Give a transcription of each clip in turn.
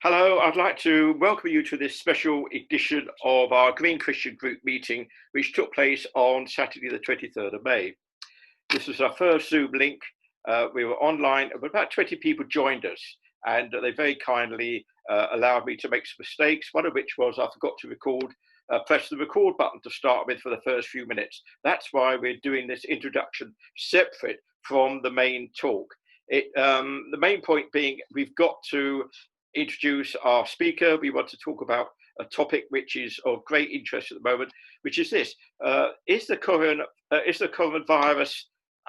Hello, I'd like to welcome you to this special edition of our Green Christian Group meeting, which took place on Saturday, the 23rd of May. This was our first Zoom link. We were online, but about 20 people joined us, and they very kindly allowed me to make some mistakes, one of which was I forgot to press the record button to start with for the first few minutes. That's why we're doing this introduction separate from the main talk. The main point being we've got to introduce our speaker. We want to talk about a topic which is of great interest at the moment, which is this: is the coronavirus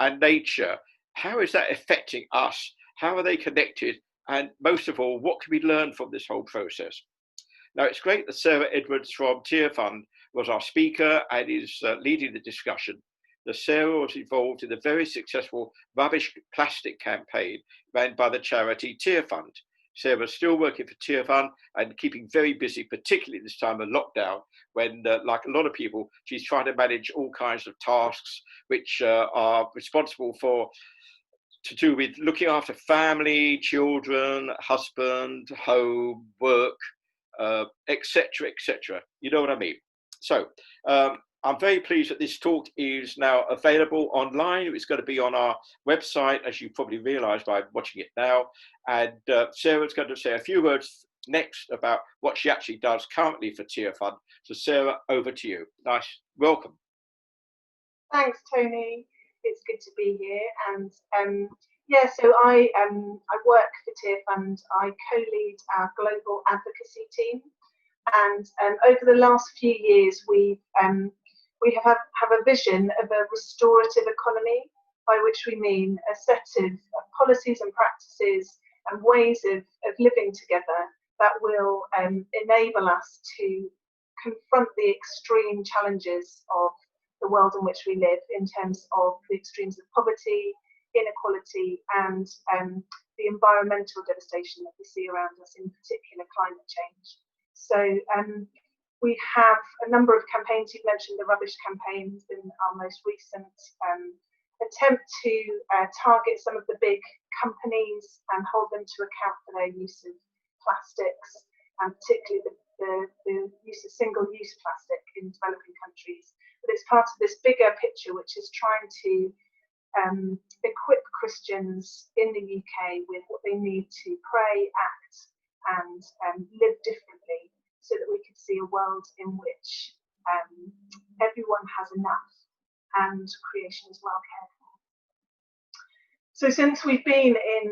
and nature, how is that affecting us? How are they connected? And most of all, what can we learn from this whole process? Now, it's great that Sarah Edwards from Tearfund was our speaker and is leading the discussion. Sarah was involved in the very successful rubbish plastic campaign ran by the charity Tearfund. Sarah's still working for Tearfund and keeping very busy, particularly this time of lockdown, when, like a lot of people, she's trying to manage all kinds of tasks which are responsible to do with looking after family, children, husband, home, work, etc., etc. You know what I mean? So I'm very pleased that this talk is now available online. It's going to be on our website, as you probably realise by watching it now. And Sarah's going to say a few words next about what she actually does currently for Tearfund. So Sarah, over to you. Nice, welcome. Thanks, Tony. It's good to be here. And so I work for Tearfund. I co-lead our global advocacy team. And over the last few years, we have a vision of a restorative economy, by which we mean a set of policies and practices and ways of living together that will enable us to confront the extreme challenges of the world in which we live, in terms of the extremes of poverty, inequality, and the environmental devastation that we see around us, in particular climate change. So we have a number of campaigns. You've mentioned the rubbish campaign has been our most recent attempt to target some of the big companies and hold them to account for their use of plastics, and particularly the use of single-use plastic in developing countries. But it's part of this bigger picture, which is trying to equip Christians in the UK with what they need to pray, act, and live differently, so that we could see a world in which everyone has enough and creation is well cared for. So since we've been in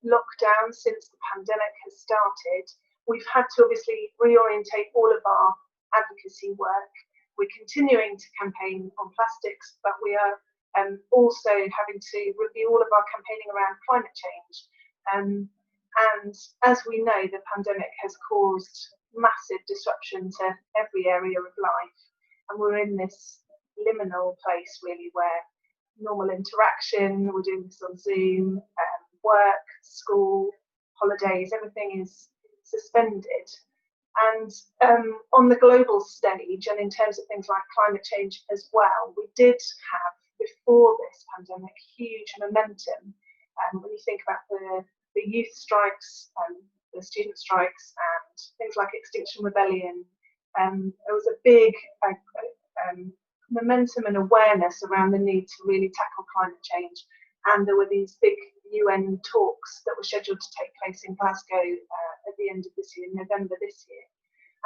lockdown, since the pandemic has started, we've had to obviously reorientate all of our advocacy work. We're continuing to campaign on plastics, but we are also having to review all of our campaigning around climate change. And as we know, the pandemic has caused massive disruption to every area of life. And we're in this liminal place, really, where normal interaction, we're doing this on Zoom, work, school, holidays, everything is suspended. And on the global stage, and in terms of things like climate change as well, we did have, before this pandemic, huge momentum. When you think about the youth strikes, the student strikes, and things like Extinction Rebellion, there was a big momentum and awareness around the need to really tackle climate change. And there were these big UN talks that were scheduled to take place in Glasgow at the end of this year, November this year.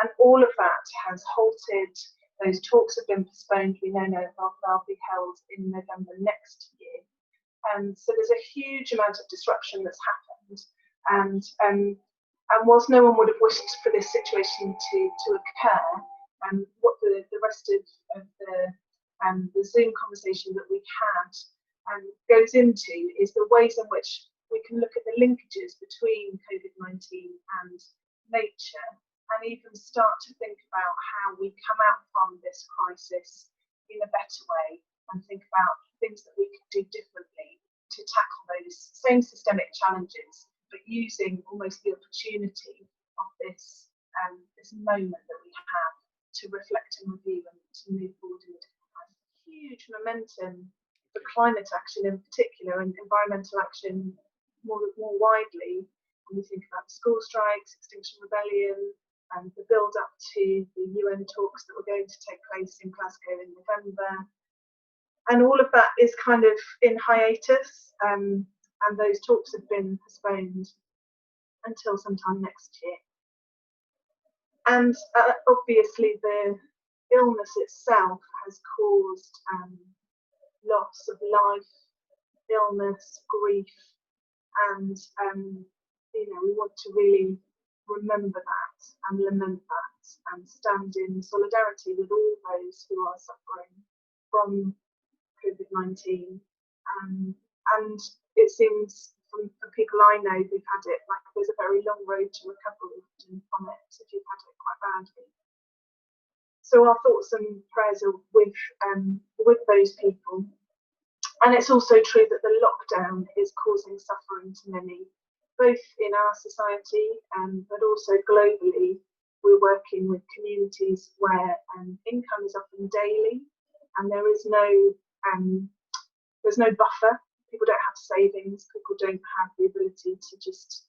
And all of that has halted. Those talks have been postponed. We know now they'll be held in November next year. So there's a huge amount of disruption that's happened. And whilst no one would have wished for this situation to occur, what the rest of the Zoom conversation that we've had goes into is the ways in which we can look at the linkages between COVID-19 and nature, and even start to think about how we come out from this crisis in a better way, and think about things that we could do differently to tackle those same systemic challenges, but using almost the opportunity of this moment that we have to reflect and review and to move forward in a different way. Huge momentum for climate action in particular, and environmental action more widely. when we think about the school strikes, Extinction Rebellion, and the build-up to the UN talks that were going to take place in Glasgow in November. And all of that is kind of in hiatus, and those talks have been postponed until sometime next year. And obviously the illness itself has caused loss of life, illness, grief, and we want to really remember that and lament that and stand in solidarity with all those who are suffering from COVID-19. And it seems from people I know who've had it, like there's a very long road to recovery from it if you've had it quite badly. So our thoughts and prayers are with those people. And it's also true that the lockdown is causing suffering to many, both in our society but also globally. We're working with communities where income is often daily, and there's no buffer. People don't have savings. People don't have the ability to just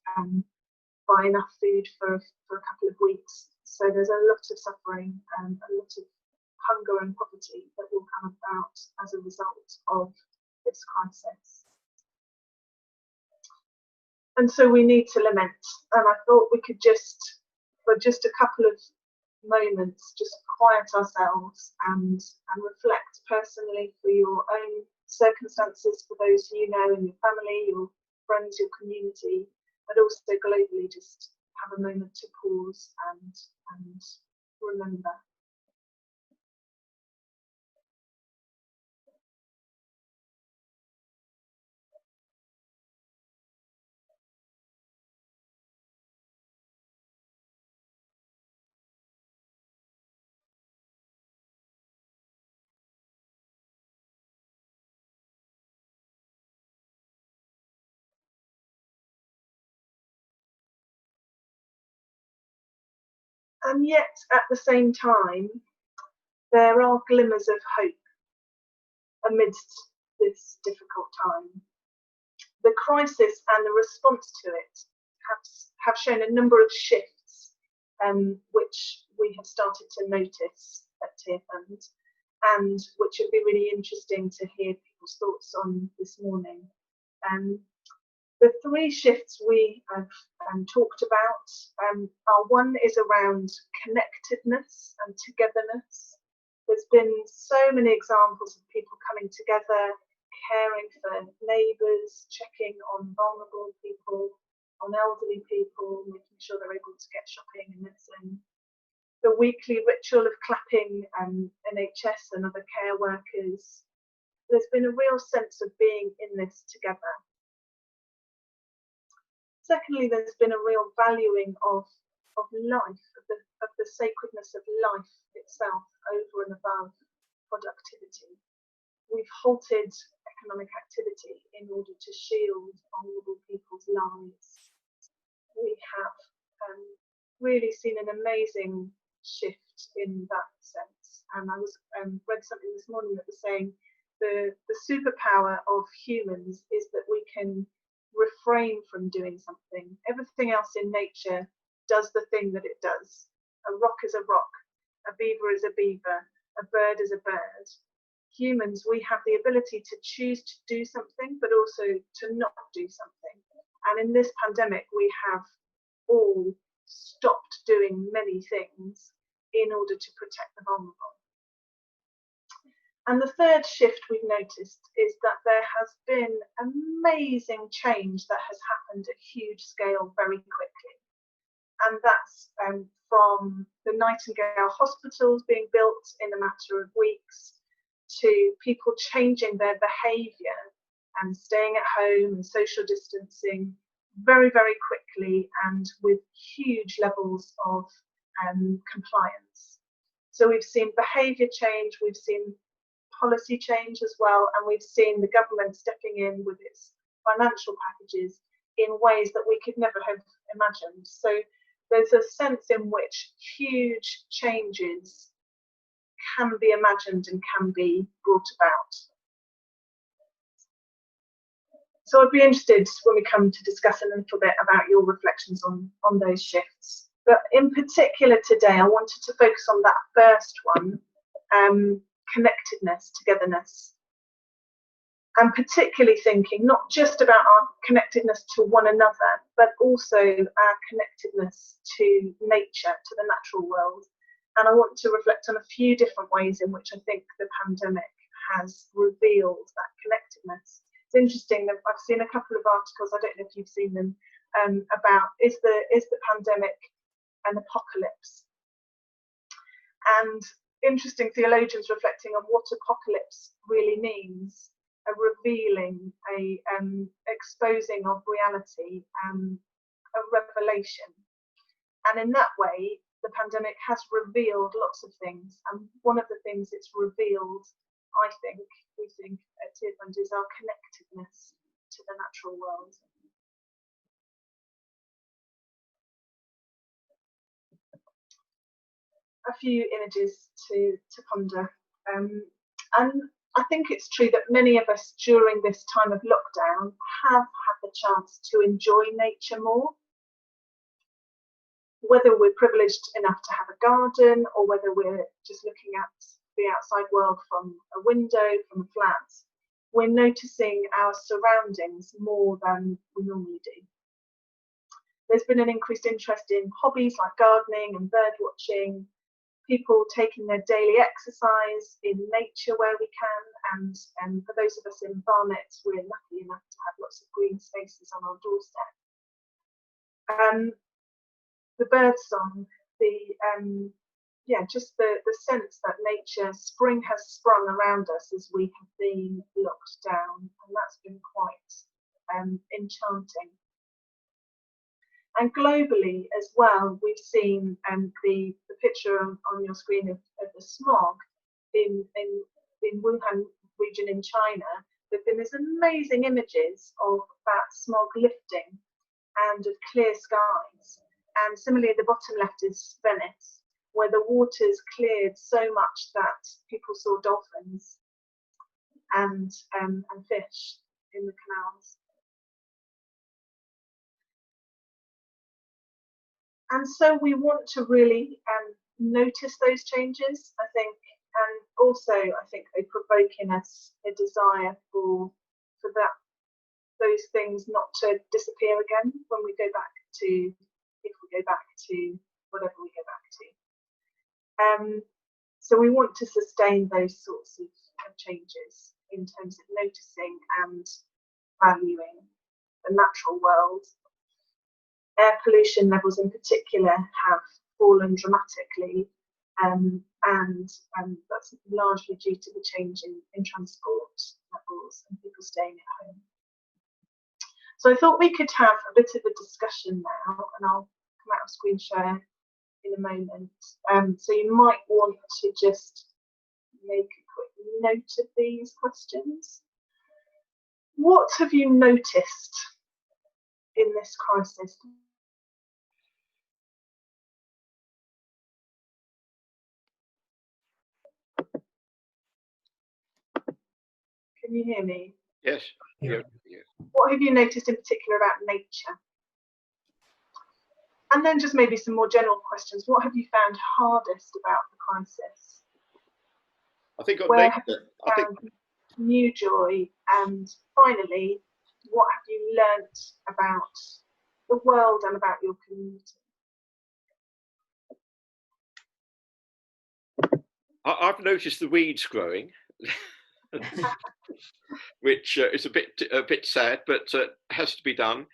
buy enough food for a couple of weeks. So there's a lot of suffering and a lot of hunger and poverty that will come about as a result of this crisis. And so we need to lament. And I thought we could for just a couple of moments, just quiet ourselves and reflect personally for your own circumstances, for those you know in your family, your friends, your community, but also globally, just have a moment to pause and remember. And yet, at the same time, there are glimmers of hope amidst this difficult time. The crisis and the response to it have shown a number of shifts, which we have started to notice at Tearfund, and which would be really interesting to hear people's thoughts on this morning. The three shifts we have talked about are: one is around connectedness and togetherness. There's been so many examples of people coming together, caring for neighbours, checking on vulnerable people, on elderly people, making sure they're able to get shopping and medicine. The weekly ritual of clapping NHS and other care workers. There's been a real sense of being in this together. Secondly, there's been a real valuing of life, of the sacredness of life itself over and above productivity. We've halted economic activity in order to shield vulnerable people's lives. We have really seen an amazing shift in that sense. And I read something this morning that was saying the superpower of humans is that we can refrain from doing something. Everything else in nature does the thing that it does. A rock is a rock, a beaver is a beaver, a bird is a bird. Humans, we have the ability to choose to do something, but also to not do something. And in this pandemic, we have all stopped doing many things in order to protect the vulnerable. And the third shift we've noticed is that there has been amazing change that has happened at huge scale very quickly. And that's from the Nightingale hospitals being built in a matter of weeks, to people changing their behaviour and staying at home and social distancing very, very quickly and with huge levels of compliance. So we've seen behaviour change, we've seen policy change as well, and we've seen the government stepping in with its financial packages in ways that we could never have imagined. So there's a sense in which huge changes can be imagined and can be brought about. So I'd be interested when we come to discuss a little bit about your reflections on those shifts. But in particular today, I wanted to focus on that first one, connectedness, togetherness. And particularly thinking not just about our connectedness to one another, but also our connectedness to nature, to the natural world. And I want to reflect on a few different ways in which I think the pandemic has revealed that connectedness. It's interesting that I've seen a couple of articles, I don't know if you've seen them, about is the pandemic an apocalypse? And interesting theologians reflecting on what apocalypse really means, a revealing, a exposing of reality, a revelation. And in that way, the pandemic has revealed lots of things. And one of the things it's revealed, we think at Tearfund, is our connectedness to the natural world. A few images to ponder. And I think it's true that many of us during this time of lockdown have had the chance to enjoy nature more. Whether we're privileged enough to have a garden or whether we're just looking at the outside world from a window, from a flat, we're noticing our surroundings more than we normally do. There's been an increased interest in hobbies like gardening and bird watching, people taking their daily exercise in nature where we can, and for those of us in Barnet, we're lucky enough to have lots of green spaces on our doorstep. The bird song, just the sense that nature, spring has sprung around us as we have been locked down, and that's been quite enchanting. And globally as well, we've seen the picture on your screen of the smog in Wuhan region in China. There have been these amazing images of that smog lifting and of clear skies. And similarly, at the bottom left is Venice, where the waters cleared so much that people saw dolphins and fish in the canals. And so we want to really notice those changes, I think, and also I think they provoke in us a desire for those things not to disappear again when we go back to, if we go back to whatever we go back to. So we want to sustain those sorts of changes in terms of noticing and valuing the natural world. Air pollution levels in particular have fallen dramatically, and that's largely due to the change in transport levels and people staying at home. So I thought we could have a bit of a discussion now, and I'll come out of screen share in a moment. So you might want to just make a quick note of these questions. What have you noticed in this crisis? Can you hear me? Yes. Yeah. What have you noticed in particular about nature? And then just maybe some more general questions. What have you found hardest about the crisis? I think where have you found new joy? And finally, what have you learnt about the world and about your community? I've noticed the weeds growing, which is a bit sad, but has to be done.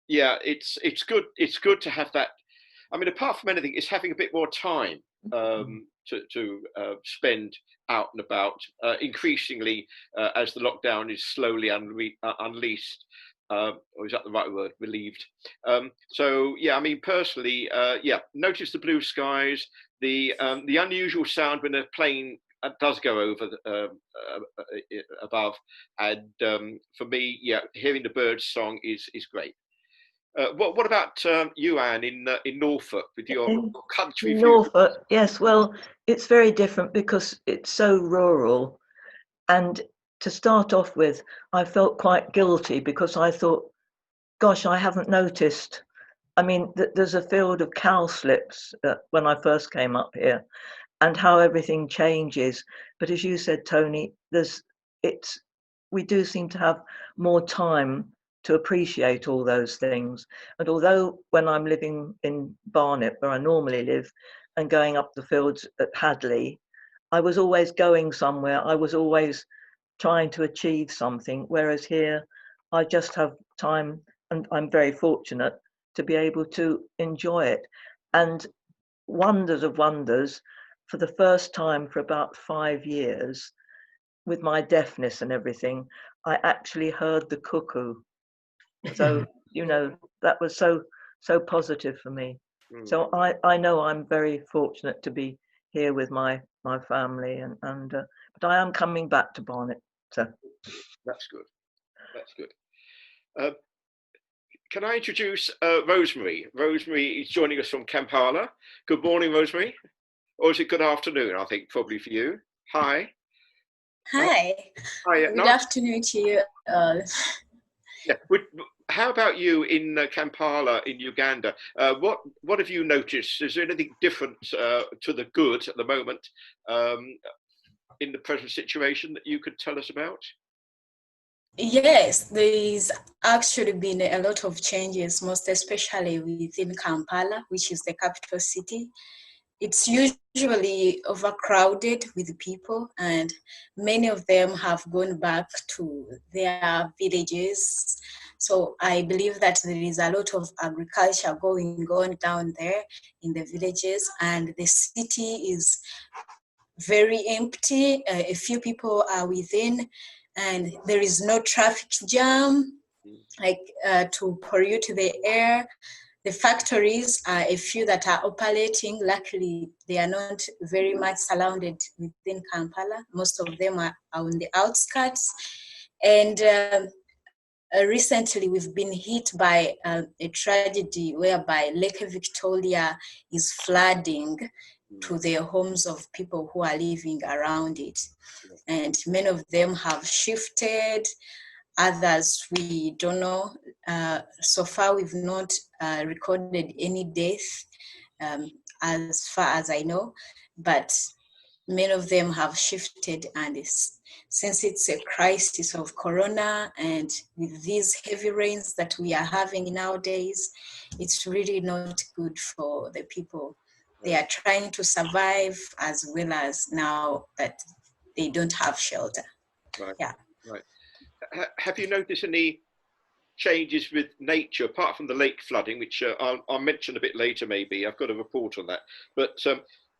Yeah, it's good. It's good to have that. I mean, apart from anything, it's having a bit more time to spend out and about. Increasingly, as the lockdown is slowly unleashed. Or is that the right word? Relieved. So yeah, I mean, personally, notice the blue skies, the unusual sound when a plane does go over above, and for me, yeah, hearing the birds' song is great. What about you, Anne, in Norfolk with your country view? Norfolk, yes. Well, it's very different because it's so rural, and to start off with, I felt quite guilty because I thought, gosh, I haven't noticed. I mean, there's a field of cowslips when I first came up here, and how everything changes. But as you said, Tony, we do seem to have more time to appreciate all those things. And although when I'm living in Barnet, where I normally live, and going up the fields at Hadley, I was always going somewhere. I was always trying to achieve something. Whereas here, I just have time, and I'm very fortunate to be able to enjoy it. And wonders of wonders, for the first time for about 5 years, with my deafness and everything, I actually heard the cuckoo. So, you know, that was so positive for me. So I know I'm very fortunate to be here with my family, and but I am coming back to Barnet. So that's good. That's good. Can I introduce Rosemary? Rosemary is joining us from Kampala. Good morning, Rosemary. Or is it good afternoon? I think probably for you. Hi. Hi. Hi. Good afternoon to you. Yeah. How about you in Kampala in Uganda? What have you noticed? Is there anything different to the good at the moment in the present situation that you could tell us about? Yes, there's actually been a lot of changes, most especially within Kampala, which is the capital city. It's usually overcrowded with people, and many of them have gone back to their villages. So I believe that there is a lot of agriculture going on down there in the villages, and the city is very empty. A few people are within, and there is no traffic jam like to pollute the air. The factories are a few that are operating. Luckily, they are not very much surrounded within Kampala. Most of them are on the outskirts. And recently, we've been hit by a tragedy whereby Lake Victoria is flooding to the homes of people who are living around it. And many of them have shifted. Others, we don't know. So far, we've not recorded any death as far as I know, but many of them have shifted. And since it's a crisis of corona, and with these heavy rains that we are having nowadays, it's really not good for the people. They are trying to survive, as well as now that they don't have shelter. Right. Yeah. Right. Have you noticed any changes with nature apart from the lake flooding, which I'll mention a bit later? Maybe I've got a report on that. But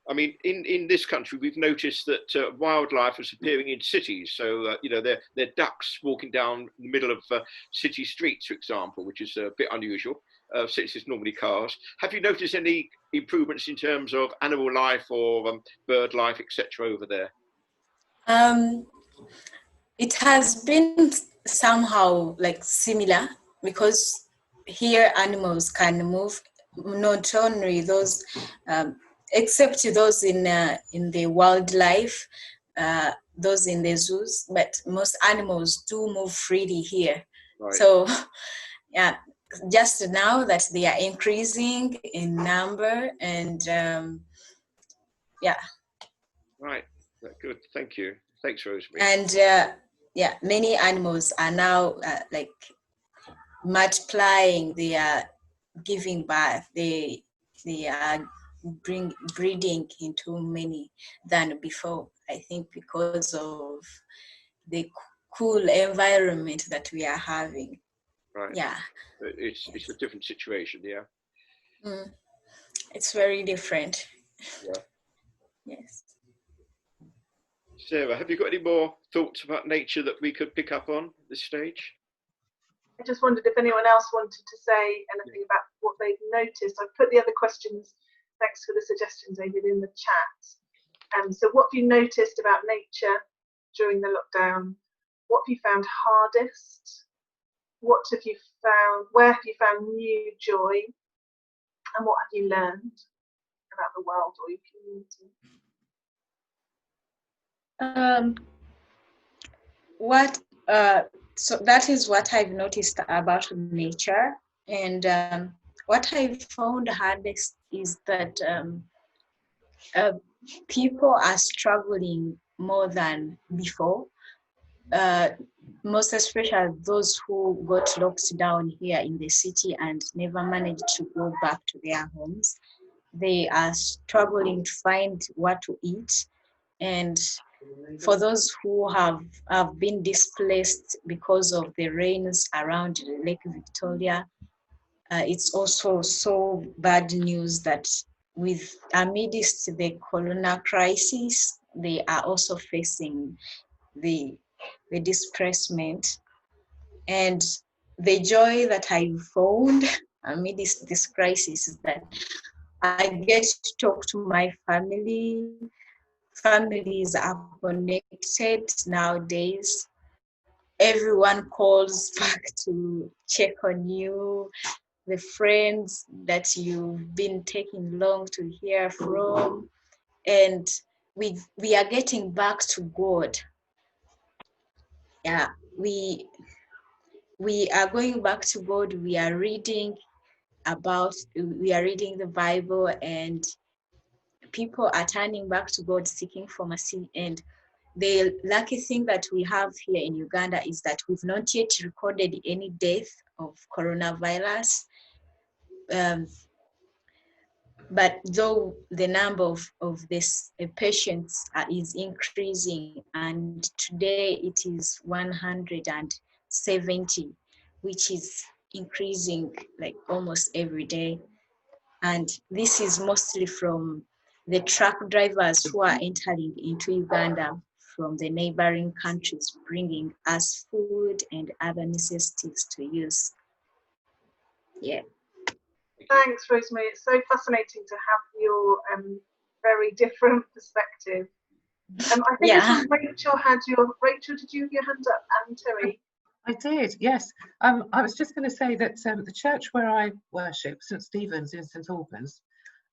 I mean, in this country, we've noticed that wildlife is appearing in cities. So you know, they're ducks walking down the middle of city streets, for example, which is a bit unusual since it's normally cars. Have you noticed any improvements in terms of animal life or bird life, etc., over there? It has been somehow like similar, because here animals can move, not only those, except those in the wildlife, those in the zoos, but most animals do move freely here. Right. So, yeah, just now that they are increasing in number, and yeah. Right. Good. Thank you. Thanks, Rosemary. And yeah, many animals are now like multiplying. They are giving birth. They are breeding into many than before. I think because of the cool environment that we are having. Right. Yeah. It's a different situation. Yeah. It's very different. Yeah. Yes. Sarah, have you got any more thoughts about nature that we could pick up on at this stage? I just wondered if anyone else wanted to say anything about what they've noticed. I've put the other questions, thanks for the suggestions, David, in the chat. So what have you noticed about nature during the lockdown? What have you found hardest? What have you found, where have you found new joy? And what have you learned about the world or your community? So that is what I've noticed about nature, and what I found hardest is that people are struggling more than before. Most especially those who got locked down here in the city and never managed to go back to their homes. They are struggling to find what to eat. And for those who have been displaced because of the rains around Lake Victoria, it's also so bad news that amidst the corona crisis, they are also facing the displacement. And the joy that I found amidst this crisis is that I get to talk to my family. Families are connected nowadays. Everyone calls back to check on you, the friends that you've been taking long to hear from. And we are getting back to God. Yeah, we are going back to God. We are reading the Bible, and people are turning back to God, seeking for mercy. And the lucky thing that we have here in Uganda is that we've not yet recorded any death of coronavirus. But though the number of this patients is increasing, and today it is 170, which is increasing like almost every day. And this is mostly from the truck drivers who are entering into Uganda from the neighboring countries, bringing us food and other necessities to use. Yeah. Thanks, Rosemary. It's so fascinating to have your very different perspective. I think Rachel, did you have your hand up? And Terry? I did, yes. I was just going to say that the church where I worship, St Stephen's in St Albans,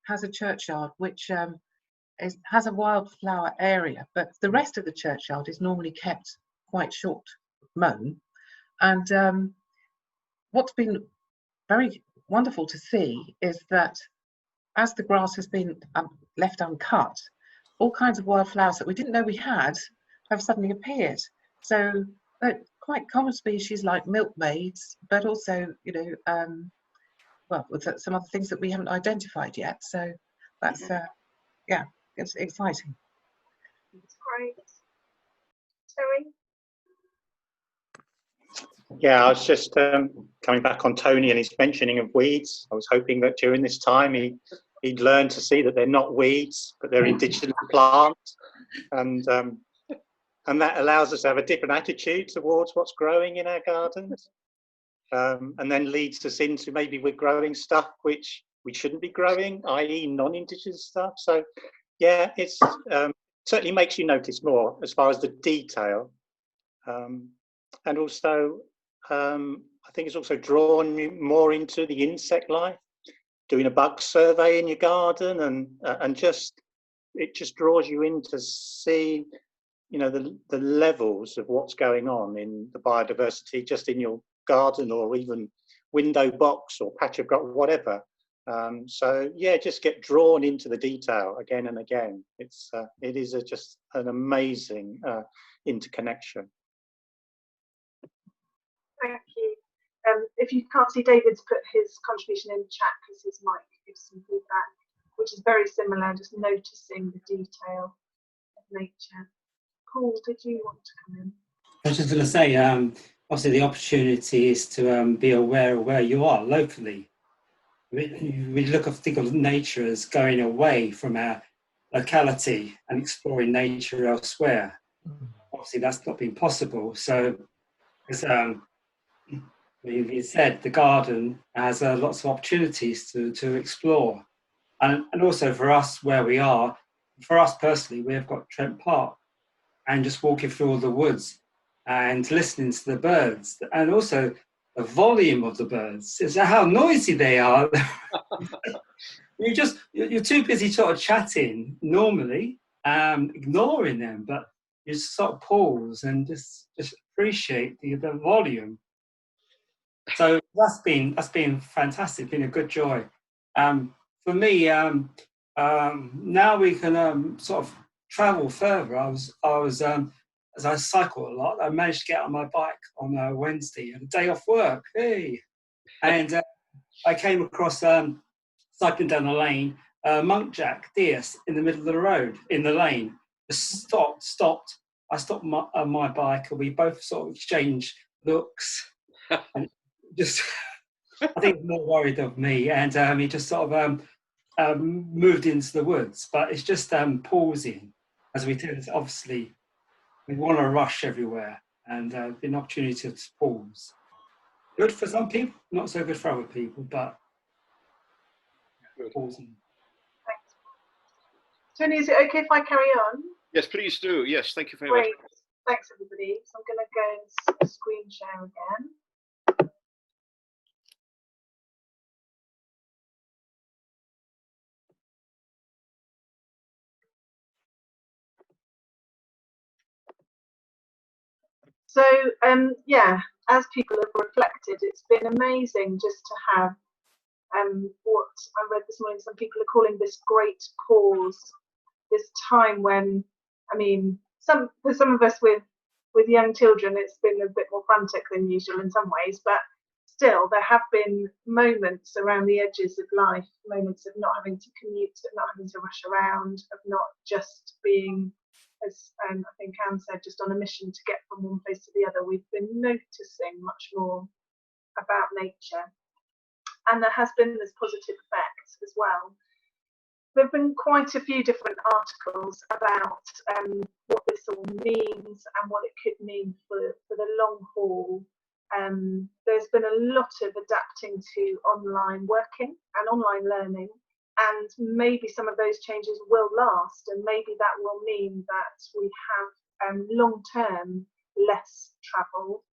has a churchyard which has a wildflower area, but the rest of the churchyard is normally kept quite short, mown. And what's been very wonderful to see is that as the grass has been left uncut, all kinds of wildflowers that we didn't know we had have suddenly appeared. So quite common species like milkmaids, but also, you know, well, with some other things that we haven't identified yet. So that's, yeah, it's exciting. That's great. Terry? Yeah, I was just coming back on Tony and his mentioning of weeds. I was hoping that during this time he'd learn to see that they're not weeds, but they're indigenous plants, and that allows us to have a different attitude towards what's growing in our gardens, and then leads us into maybe we're growing stuff which we shouldn't be growing, i.e. non-indigenous stuff. So yeah, it's certainly makes you notice more as far as the detail, and also I think it's also drawn you more into the insect life, doing a bug survey in your garden, and just it just draws you in to see, you know, the levels of what's going on in the biodiversity just in your garden or even window box or patch of grass, whatever. So yeah, just get drawn into the detail again and again. It is just an amazing interconnection. Thank you. If you can't see, David's put his contribution in the chat because his mic gives some feedback, which is very similar, just noticing the detail of nature. Paul, did you want to come in? I was just going to say, obviously the opportunity is to be aware of where you are locally. We think of nature as going away from our locality and exploring nature elsewhere. Obviously that's not been possible. So as you said, the garden has lots of opportunities to explore. And also for us where we are, for us personally, we have got Trent Park, and just walking through all the woods and listening to the birds, and also the volume of the birds, is how noisy they are. You're too busy sort of chatting normally, ignoring them, but you sort of pause and just appreciate the volume. So that's been fantastic, been a good joy. For me, now we can sort of travel further. I was as I cycle a lot, I managed to get on my bike on a Wednesday, a day off work. Hey, and I came across cycling down the lane, Monkjack deer in the middle of the road in the lane. Just stopped. I stopped my bike, and we both sort of exchanged looks. And just, I think more worried of me, and he just sort of moved into the woods. But it's just pausing as we do. Obviously, we want to rush everywhere, and an opportunity to pause. Good for some people, not so good for other people, but pausing. Thanks. Tony, is it okay if I carry on? Yes, please do. Yes, thank you very Great. much. Thanks, everybody. So I'm going to go and screen share again. So, yeah, as people have reflected, it's been amazing just to have what I read this morning. Some people are calling this great pause, this time when, I mean, for some of us with young children, it's been a bit more frantic than usual in some ways, but still, there have been moments around the edges of life, moments of not having to commute, of not having to rush around, of not just being, as I think Anne said, just on a mission to get from one place to the other. We've been noticing much more about nature, and there has been this positive effect as well. There have been quite a few different articles about what this all means and what it could mean for the long haul. There's been a lot of adapting to online working and online learning, and maybe some of those changes will last, and maybe that will mean that we have long-term less travel,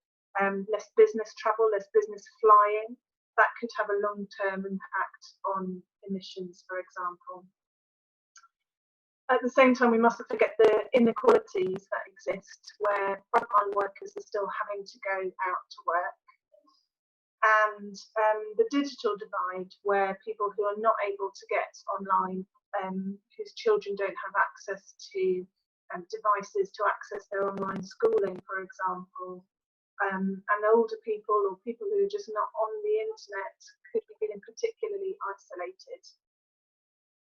less business travel, less business flying. That could have a long-term impact on emissions, for example. At the same time, we mustn't forget the inequalities that exist, where frontline workers are still having to go out to work, and the digital divide, where people who are not able to get online, whose children don't have access to devices to access their online schooling, for example, and older people or people who are just not on the internet could be feeling particularly isolated.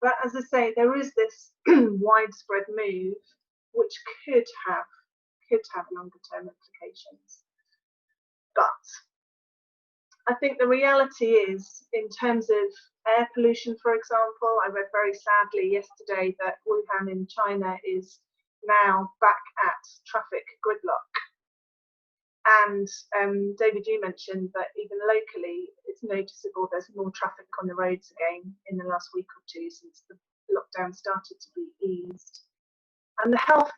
But as I say, there is this widespread move which could have longer term implications. But I think the reality is, in terms of air pollution, for example, I read very sadly yesterday that Wuhan in China is now back at traffic gridlock. And David, you mentioned that even locally, it's noticeable there's more traffic on the roads again in the last week or two since the lockdown started to be eased. And the health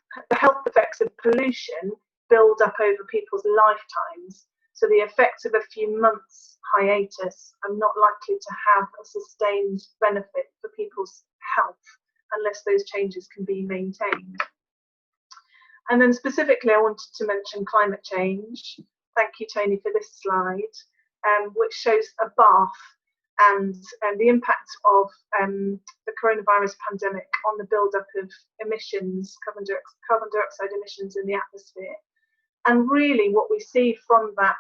effects of pollution build up over people's lifetimes. So the effects of a few months hiatus are not likely to have a sustained benefit for people's health unless those changes can be maintained. And then specifically, I wanted to mention climate change. Thank you, Tony, for this slide, which shows a bath and the impact of the coronavirus pandemic on the buildup of emissions, carbon dioxide emissions in the atmosphere. And really what we see from that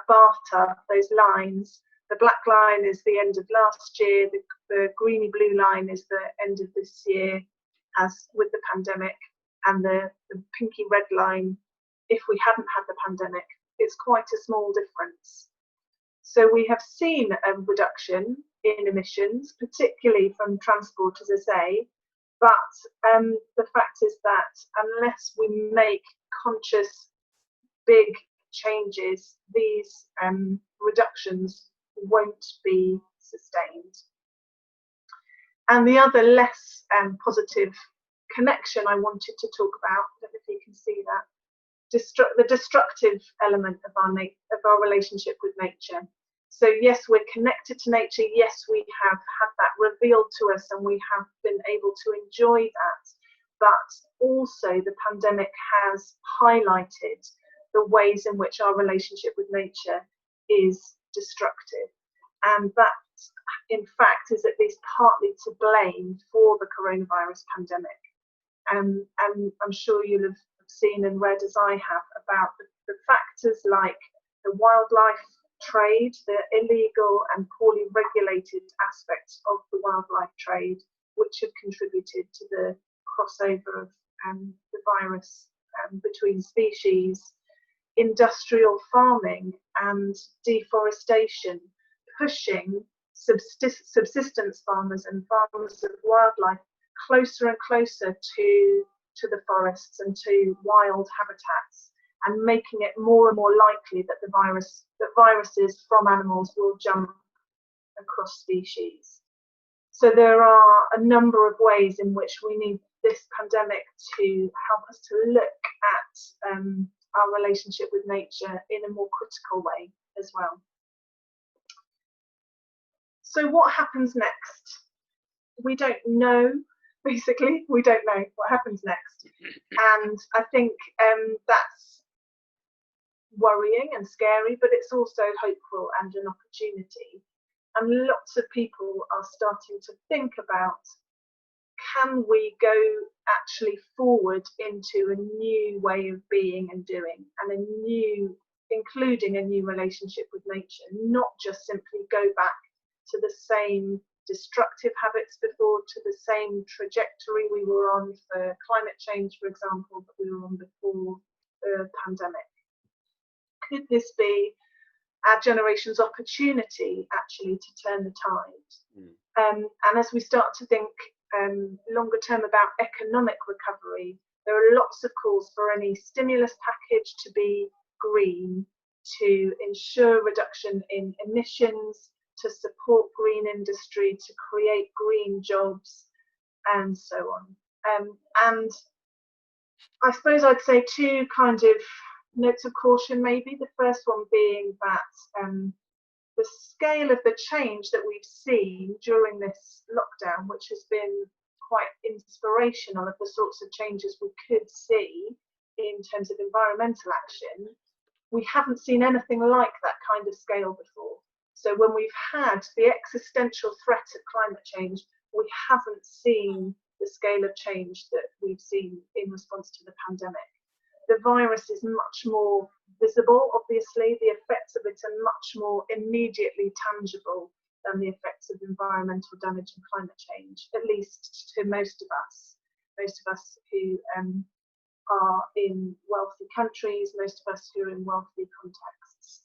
bathtub, those lines, the black line is the end of last year, the greeny blue line is the end of this year, as with the pandemic, and the pinky red line, if we hadn't had the pandemic, it's quite a small difference. So we have seen a reduction in emissions, particularly from transport, as I say, but the fact is that unless we make conscious big changes, these reductions won't be sustained. And the other less positive connection I wanted to talk about, I don't know if you can see that, the destructive element of our relationship with nature. So yes, we're connected to nature. Yes, we have had that revealed to us and we have been able to enjoy that. but also the pandemic has highlighted the ways in which our relationship with nature is destructive. And that, in fact, is at least partly to blame for the coronavirus pandemic. And I'm sure you'll have seen and read, as I have, about the factors like the wildlife trade, the illegal and poorly regulated aspects of the wildlife trade, which have contributed to the crossover of the virus between species, industrial farming and deforestation, pushing subsistence farmers and farmers of wildlife closer and closer to the forests and to wild habitats, and making it more and more likely that viruses from animals will jump across species. So there are a number of ways in which we need this pandemic to help us to look at our relationship with nature in a more critical way as well. So what happens next? We don't know, basically. We don't know what happens next. And I think that's worrying and scary, but it's also hopeful and an opportunity. And lots of people are starting to think about, can we go actually forward into a new way of being and doing, and including a new relationship with nature, not just simply go back to the same destructive habits before, to the same trajectory we were on for climate change, for example, that we were on before the pandemic. Could this be our generation's opportunity actually to turn the tide? And as we start to think longer term about economic recovery, there are lots of calls for any stimulus package to be green, to ensure reduction in emissions, to support green industry, to create green jobs, and so on. And I suppose I'd say two kind of notes of caution, maybe. The first one being that the scale of the change that we've seen during this lockdown, which has been quite inspirational of the sorts of changes we could see in terms of environmental action, we haven't seen anything like that kind of scale before. So when we've had the existential threat of climate change, we haven't seen the scale of change that we've seen in response to the pandemic. The virus is much more visible, obviously. The effects of it are much more immediately tangible than the effects of environmental damage and climate change, at least to most of us who are in wealthy countries, most of us who are in wealthy contexts.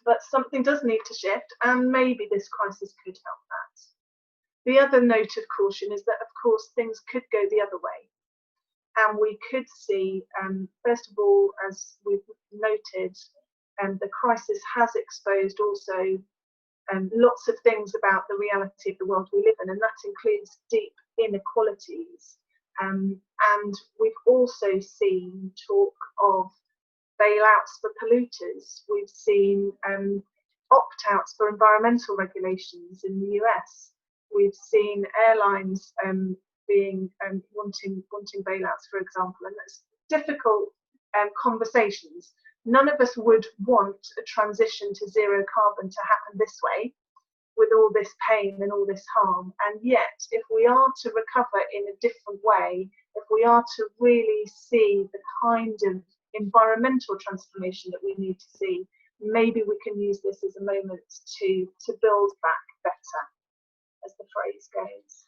But something does need to shift, and maybe this crisis could help that. The other note of caution is that, of course, things could go the other way. And we could see, first of all, as we've noted, the crisis has exposed also lots of things about the reality of the world we live in, and that includes deep inequalities. And we've also seen talk of bailouts for polluters. We've seen opt-outs for environmental regulations in the US. We've seen airlines wanting bailouts, for example, and that's difficult conversations. None of us would want a transition to zero carbon to happen this way, with all this pain and all this harm. And yet, if we are to recover in a different way, if we are to really see the kind of environmental transformation that we need to see, maybe we can use this as a moment to build back better, as the phrase goes.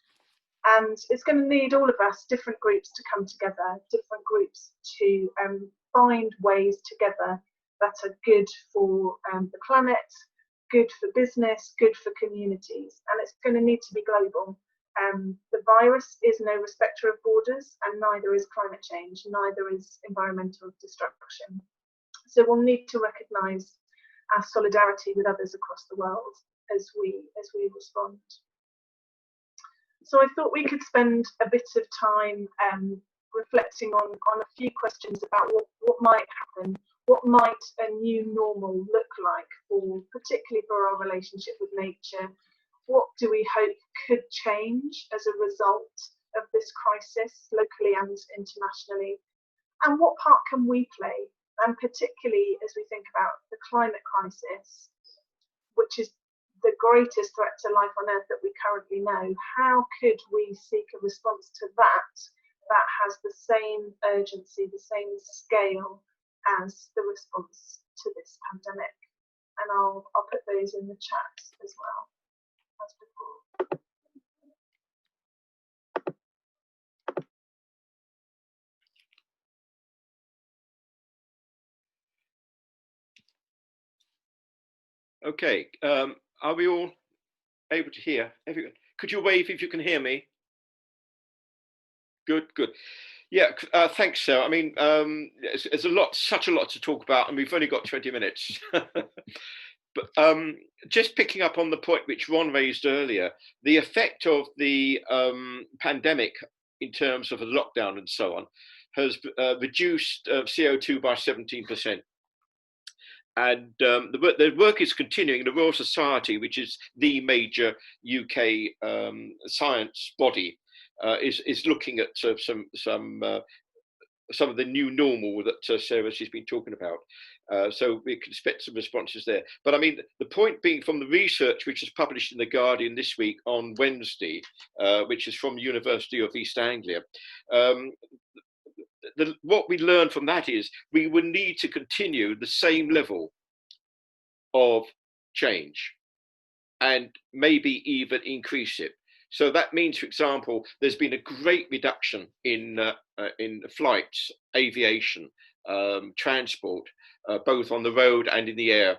And it's going to need all of us, different groups, to come together, different groups to find ways together that are good for the planet, good for business, good for communities. And it's going to need to be global. The virus is no respecter of borders, and neither is climate change, neither is environmental destruction. So we'll need to recognise our solidarity with others across the world as we respond. So I thought we could spend a bit of time reflecting on a few questions about what might happen, what might a new normal look like, particularly for our relationship with nature. What do we hope could change as a result of this crisis, locally and internationally, and what part can we play? And particularly as we think about the climate crisis, which is the greatest threat to life on Earth that we currently know, how could we seek a response to that that has the same urgency, the same scale as the response to this pandemic? And I'll put those in the chat as well as before. Okay, are we all able to hear everyone? Could you wave if you can hear me? Good. Yeah, thanks, Sarah. I mean, there's such a lot to talk about, and we've only got 20 minutes. But just picking up on the point which Ron raised earlier, the effect of the pandemic in terms of a lockdown and so on has reduced CO2 by 17%. And the work is continuing. The Royal Society, which is the major UK science body, is looking at some of the new normal that Sarah has been talking about. So we can expect some responses there. But I mean, the point being, from the research which was published in The Guardian this week on Wednesday, which is from the University of East Anglia, what we learned from that is we will need to continue the same level of change and maybe even increase it. So that means, for example, there's been a great reduction in flights, aviation, transport, both on the road and in the air.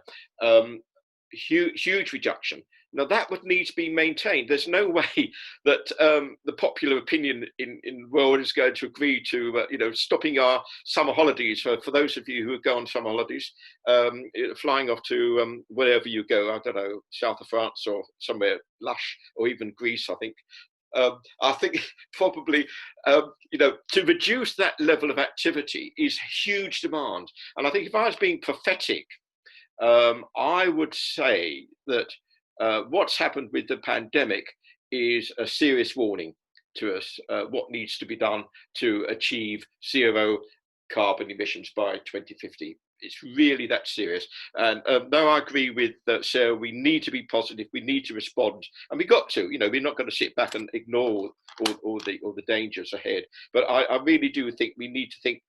Huge reduction. Now that would need to be maintained. There's no way that the popular opinion in the world is going to agree to, stopping our summer holidays for those of you who go on summer holidays, flying off to wherever you go. I don't know, south of France or somewhere lush, or even Greece. I think probably, to reduce that level of activity is huge demand. And I think if I was being prophetic, I would say that what's happened with the pandemic is a serious warning to us what needs to be done to achieve zero carbon emissions by 2050. It's really that serious. And no, I agree with Sarah. We need to be positive. We need to respond, and we got to. We're not going to sit back and ignore all the dangers ahead. But I really do think we need to think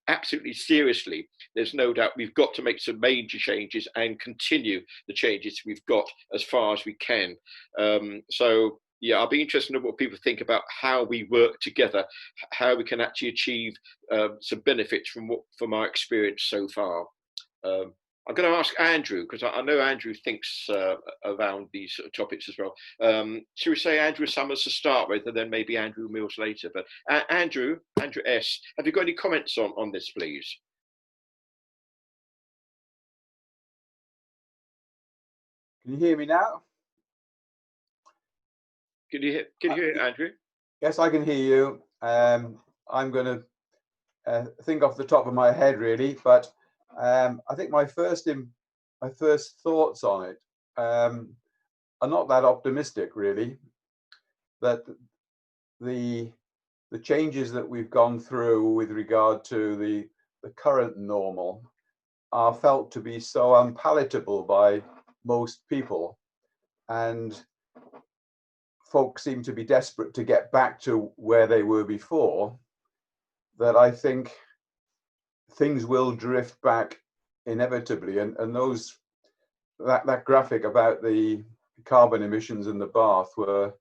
absolutely seriously. There's no doubt we've got to make some major changes and continue the changes we've got as far as we can. So yeah, I'll be interested in what people think about how we work together, how we can actually achieve some benefits from our experience so far. I'm going to ask Andrew, because I know Andrew thinks around these sort of topics as well. Should we say Andrew Summers to start with, and then maybe Andrew Mills later? But Andrew S., have you got any comments on this, please? Can you hear me now? Can you hear it, Andrew? Yes, I can hear you. I'm going to think off the top of my head, really, but I think my first thoughts on it are not that optimistic, really. That the changes that we've gone through with regard to the current normal are felt to be so unpalatable by most people, and folks seem to be desperate to get back to where they were before, that I think things will drift back inevitably. And that graphic about the carbon emissions in the bath were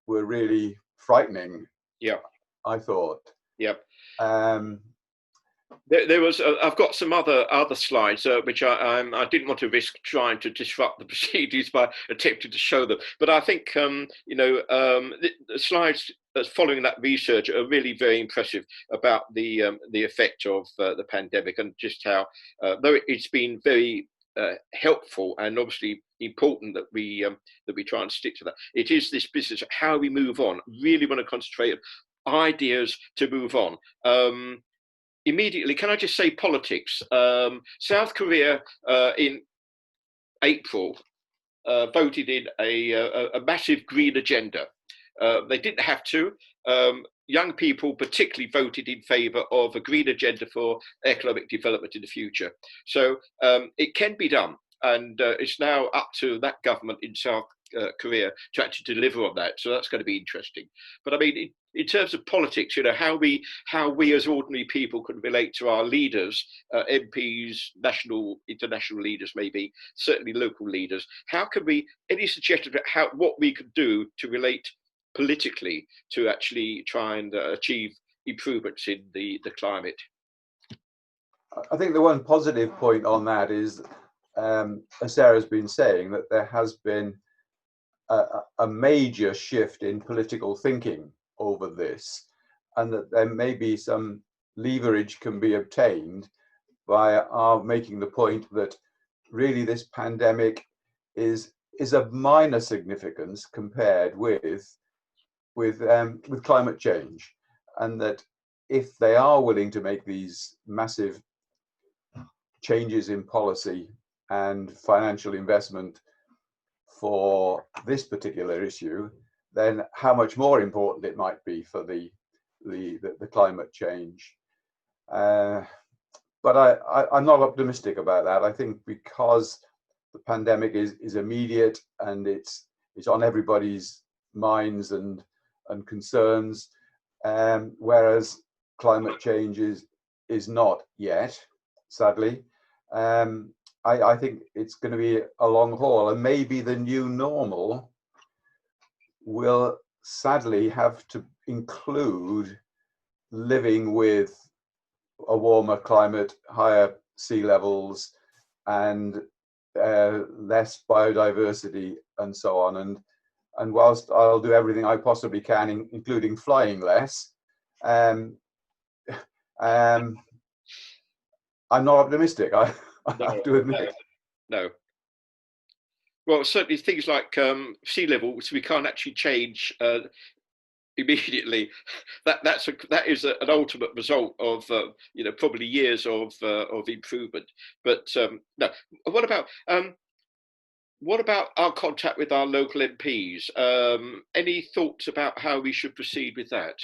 really frightening. Yeah, I thought. Yep. There was. I've got some other slides which I didn't want to risk trying to disrupt the proceedings by attempting to show them. But I think the slides following that research are really very impressive about the effect of the pandemic, and just how, though it's been very helpful and obviously important that we try and stick to that. It is this business of how we move on. Really want to concentrate on ideas to move on. Immediately, can I just say politics? South Korea in April voted in a massive green agenda. They didn't have to. Young people particularly voted in favour of a green agenda for economic development in the future. So it can be done. And it's now up to that government in South Korea to actually deliver on that. So that's going to be interesting. But I mean, in terms of politics, you know, how we as ordinary people can relate to our leaders, MPs, national, international leaders, maybe certainly local leaders. How can we? Any suggestions about what we could do to relate politically to actually try and achieve improvements in the climate? I think the one positive point on that is, as Sarah's been saying, that there has been a major shift in political thinking over this, and that there may be some leverage can be obtained by our making the point that really this pandemic is of minor significance compared with climate change, and that if they are willing to make these massive changes in policy and financial investment for this particular issue, then how much more important it might be for the climate change. But I'm not optimistic about that. I think because the pandemic is immediate and it's on everybody's minds and concerns, whereas climate change is not yet, sadly. I think it's going to be a long haul, and maybe the new normal will sadly have to include living with a warmer climate, higher sea levels, and less biodiversity, and so on. And whilst I'll do everything I possibly can, including flying less, I'm not optimistic. I have to admit. No. Well, certainly things like sea levels we can't actually change immediately. That is an ultimate result of you know, probably years of improvement. But no. What about our contact with our local MPs? Any thoughts about how we should proceed with that?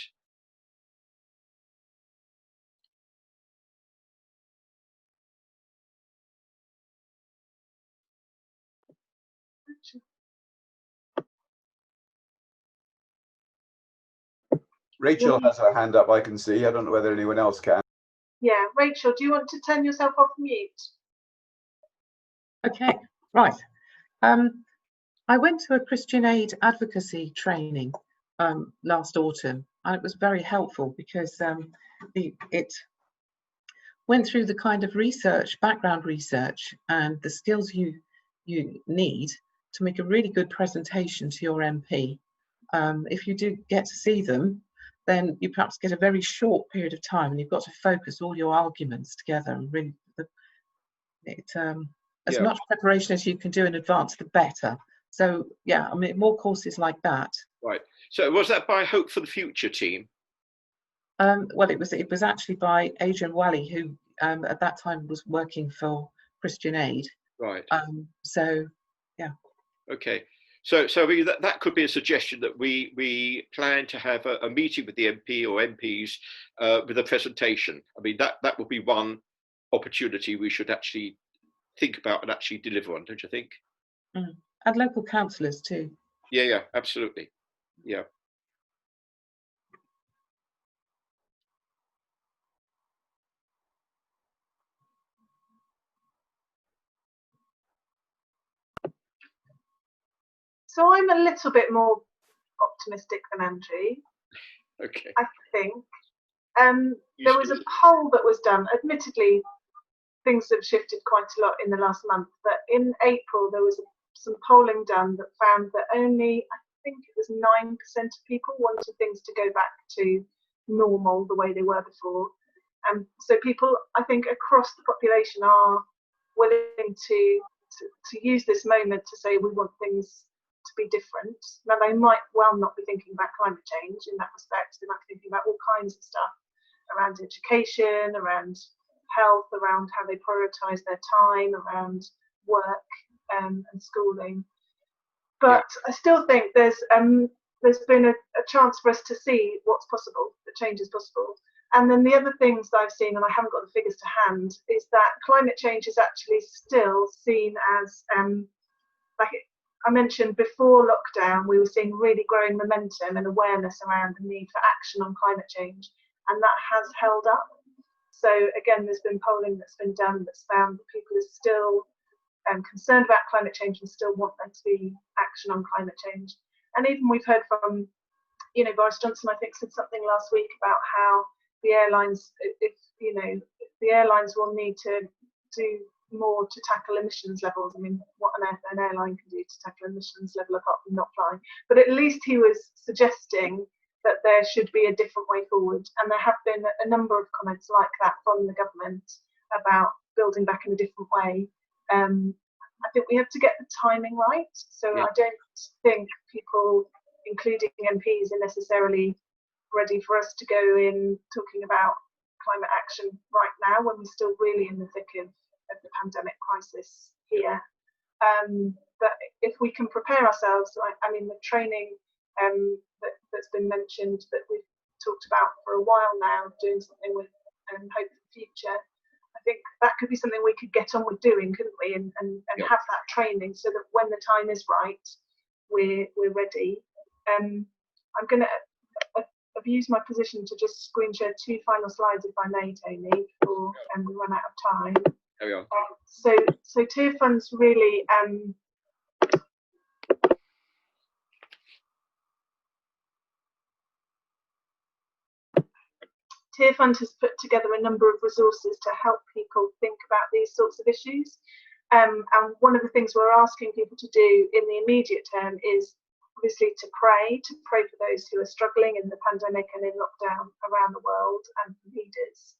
Rachel has her hand up, I can see. I don't know whether anyone else can. Yeah, Rachel, do you want to turn yourself off mute? Okay, right. I went to a Christian Aid advocacy training last autumn, and it was very helpful because it went through the kind of research, background research, and the skills you need to make a really good presentation to your MP. If you do get to see them, then you perhaps get a very short period of time, and you've got to focus all your arguments together. And really, as much preparation as you can do in advance, the better. So yeah, I mean, more courses like that. Right. So was that by Hope for the Future team? Well, it was actually by Adrian Wally, who at that time was working for Christian Aid. Right. So yeah. Okay. So that could be a suggestion that we plan to have a meeting with the MP or MPs with a presentation. I mean, that would be one opportunity we should actually think about and actually deliver on, don't you think? And local councillors too. Yeah, absolutely. Yeah. So I'm a little bit more optimistic than Andrew. Okay. I think there was a poll that was done. Admittedly, things have shifted quite a lot in the last month, but in April there was some polling done that found that only, I think it was 9% of people wanted things to go back to normal the way they were before. And so people, I think, across the population are willing to use this moment to say we want things to be different. Now, they might well not be thinking about climate change in that respect. They might be thinking about all kinds of stuff around education, around health, around how they prioritise their time, around work and schooling. But I still think there's there's been a chance for us to see what's possible, the change is possible. And then the other things that I've seen, and I haven't got the figures to hand, is that climate change is actually still seen as, like I mentioned before lockdown, we were seeing really growing momentum and awareness around the need for action on climate change, and that has held up. So again, there's been polling that's been done that's found that people are still concerned about climate change and still want there to be action on climate change. And even we've heard from, Boris Johnson, I think, said something last week about how the airlines, if the airlines will need to do more to tackle emissions levels. I mean, what on earth an airline can do to tackle emissions level apart from not flying? But at least he was suggesting that there should be a different way forward. And there have been a number of comments like that from the government about building back in a different way. I think we have to get the timing right. So I don't think people, including MPs, are necessarily ready for us to go in talking about climate action right now when we're still really in the thick of the pandemic crisis here. But if we can prepare ourselves, I mean, the training that's been mentioned that we've talked about for a while now, doing something with Hope for the Future, I think that could be something we could get on with doing, couldn't we? And have that training so that when the time is right, we're ready. I've used my position to just screen share 2 final slides, if I may, Tony, before we run out of time. There we are. So Tier Fund's really Tier Fund has put together a number of resources to help people think about these sorts of issues. And one of the things we're asking people to do in the immediate term is obviously to pray for those who are struggling in the pandemic and in lockdown around the world and for leaders.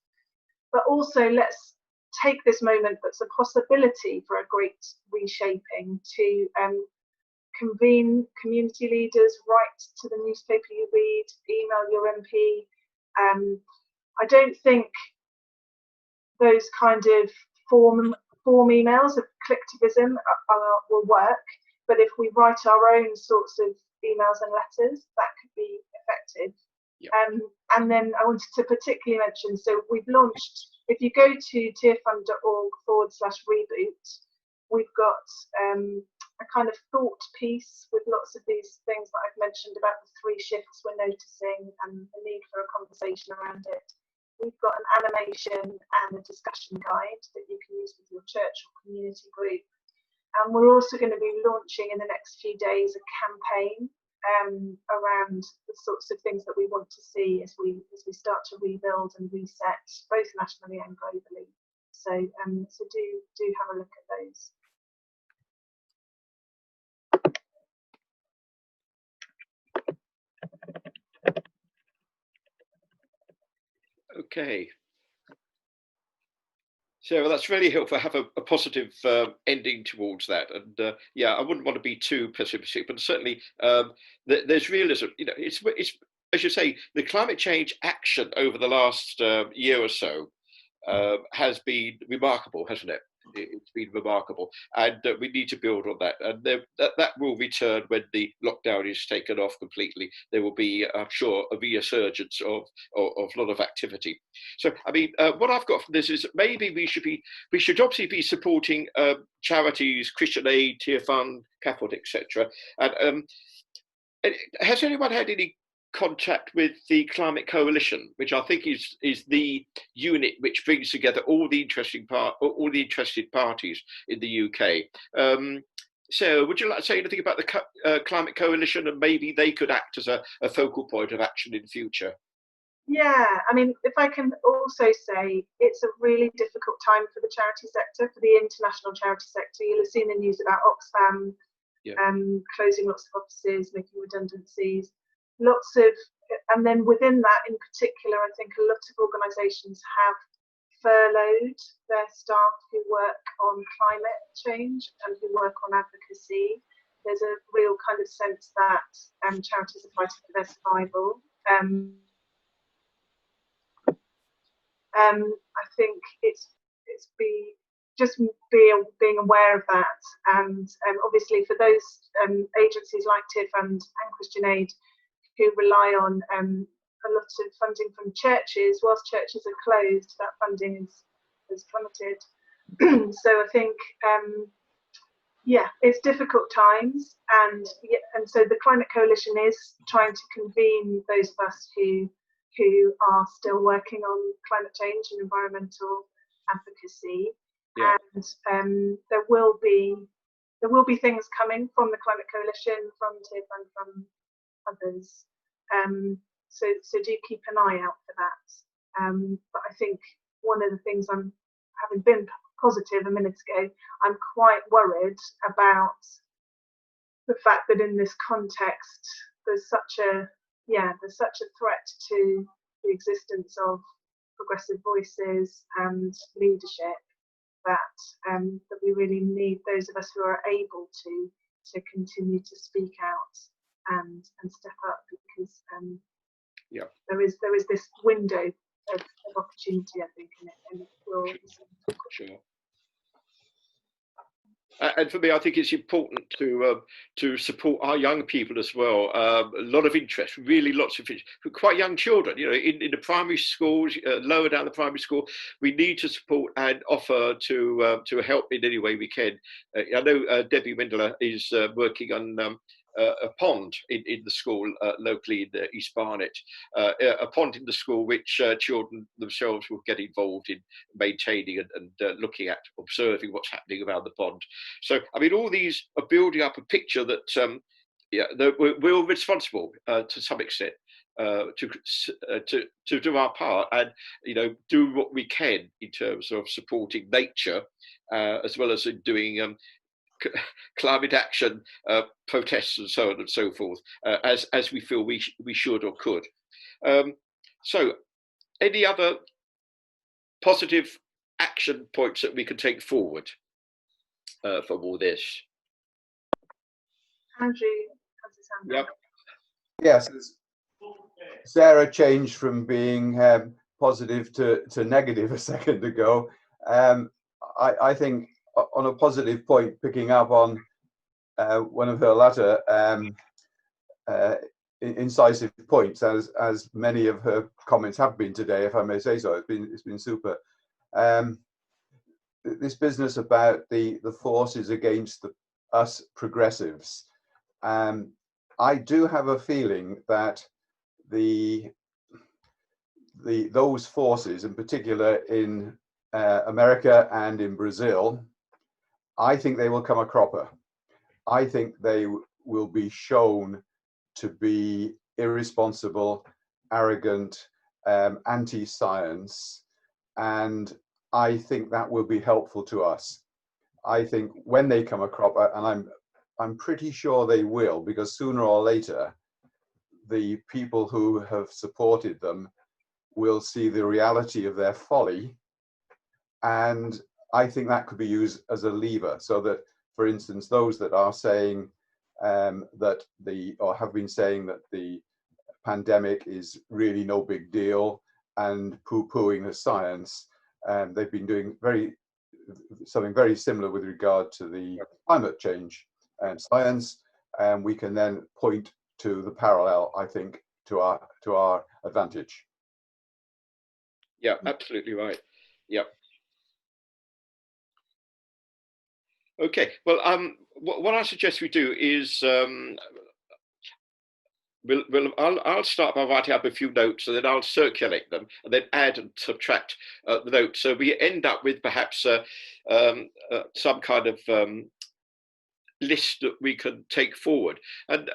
But also let's take this moment that's a possibility for a great reshaping to convene community leaders, write to the newspaper you read, email your MP. I don't think those kind of form emails of clicktivism will work, but if we write our own sorts of emails and letters, that could be effective. Yep. And then I wanted to particularly mention, so we've launched, if you go to tierfund.org/reboot, we've got a kind of thought piece with lots of these things that I've mentioned about the 3 shifts we're noticing and the need for a conversation around it. We've got an animation and a discussion guide that you can use with your church or community group. And we're also going to be launching in the next few days a campaign around the sorts of things that we want to see as we start to rebuild and reset, both nationally and globally. So do have a look at those. Okay. So that's really helpful. Have a positive ending towards that, and I wouldn't want to be too pessimistic, but certainly there's realism. It's as you say, the climate change action over the last year or so has been remarkable, hasn't it? It's been remarkable, and we need to build on that. And that will return when the lockdown is taken off completely. There will be, I'm sure, a resurgence of a lot of activity. So, I mean, what I've got from this is maybe we should obviously be supporting charities, Christian Aid, Tier Fund, CAFOD, etc. And has anyone had any contact with the Climate Coalition, which I think is the unit which brings together all the interested parties in the UK? So would you like to say anything about the Climate Coalition, and maybe they could act as a focal point of action in future? Yeah, I mean, if I can also say, it's a really difficult time for the charity sector, for the international charity sector. You'll have seen the news about Oxfam closing lots of offices, making redundancies. And then within that in particular, I think a lot of organisations have furloughed their staff who work on climate change and who work on advocacy. There's a real kind of sense that charities are fighting for their survival. I think it's just being aware of that, and obviously for those agencies like TIFF and Christian Aid who rely on a lot of funding from churches, whilst churches are closed, that funding is plummeted. So I think it's difficult times, and so the Climate Coalition is trying to convene those of us who are still working on climate change and environmental advocacy. Yeah. And there will be things coming from the Climate Coalition, from TIFF and from others. So do keep an eye out for that. But I think one of the things, having been positive a minute ago, I'm quite worried about the fact that in this context there's such a threat to the existence of progressive voices and leadership, that we really need those of us who are able to continue to speak out and step up, because there is this window of opportunity, I think, and it will. Sure. And for me, I think it's important to support our young people as well. A lot of interest, really lots of interest, for quite young children. You know, in the primary schools, lower down the primary school, we need to support and offer to help in any way we can. I know Debbie Wendler is working on a pond in the school locally in East Barnet, a pond in the school which children themselves will get involved in maintaining and looking at, observing what's happening around the pond. So, I mean, all these are building up a picture that we're responsible to some extent to do our part, and do what we can in terms of supporting nature, as well as in doing climate action protests and so on and so forth, as we feel we should or could. So any other positive action points that we can take forward from all this? Andrew has his hand up. Yes, Sarah changed from being positive to negative a second ago. I think on a positive point, picking up on one of her latter incisive points, as many of her comments have been today, if I may say so. It's been super. This business about the forces against us progressives. I do have a feeling that those forces, in particular in America and in Brazil, I think they will come a cropper. I think they will be shown to be irresponsible, arrogant, anti-science, and I think that will be helpful to us. I think when they come a cropper, and I'm pretty sure they will, because sooner or later, the people who have supported them will see the reality of their folly, and I think that could be used as a lever, so that, for instance, those that are saying or have been saying that the pandemic is really no big deal and poo-pooing the science, they've been doing something very similar with regard to the climate change and science, and we can then point to the parallel, I think, to our advantage. Yeah, absolutely right. Yeah. Okay, well, what I suggest we do is I'll start by writing up a few notes, and then I'll circulate them, and then add and subtract the notes. So we end up with perhaps some kind of list that we can take forward. And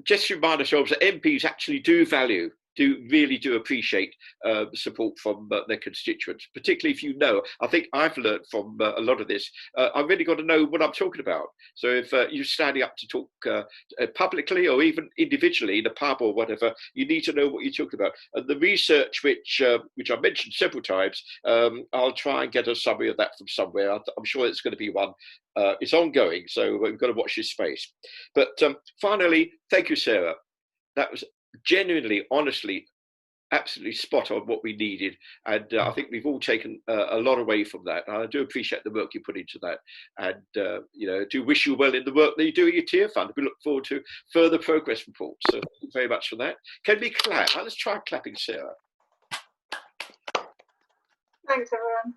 just to remind ourselves that MPs actually do really appreciate support from their constituents, particularly if I think I've learned from a lot of this, I've really got to know what I'm talking about. So if you're standing up to talk publicly or even individually in a pub or whatever, you need to know what you're talking about. And the research, which I mentioned several times, I'll try and get a summary of that from somewhere. I'm sure it's going to be one. It's ongoing, so we've got to watch this space. But finally, thank you, Sarah. That was genuinely, honestly, absolutely spot on what we needed, and I think we've all taken a lot away from that. I do appreciate the work you put into that, and do wish you well in the work that you do at your Tear Fund. We look forward to further progress reports. So thank you very much for that. Can we clap? Let's try clapping, Sarah. Thanks, everyone.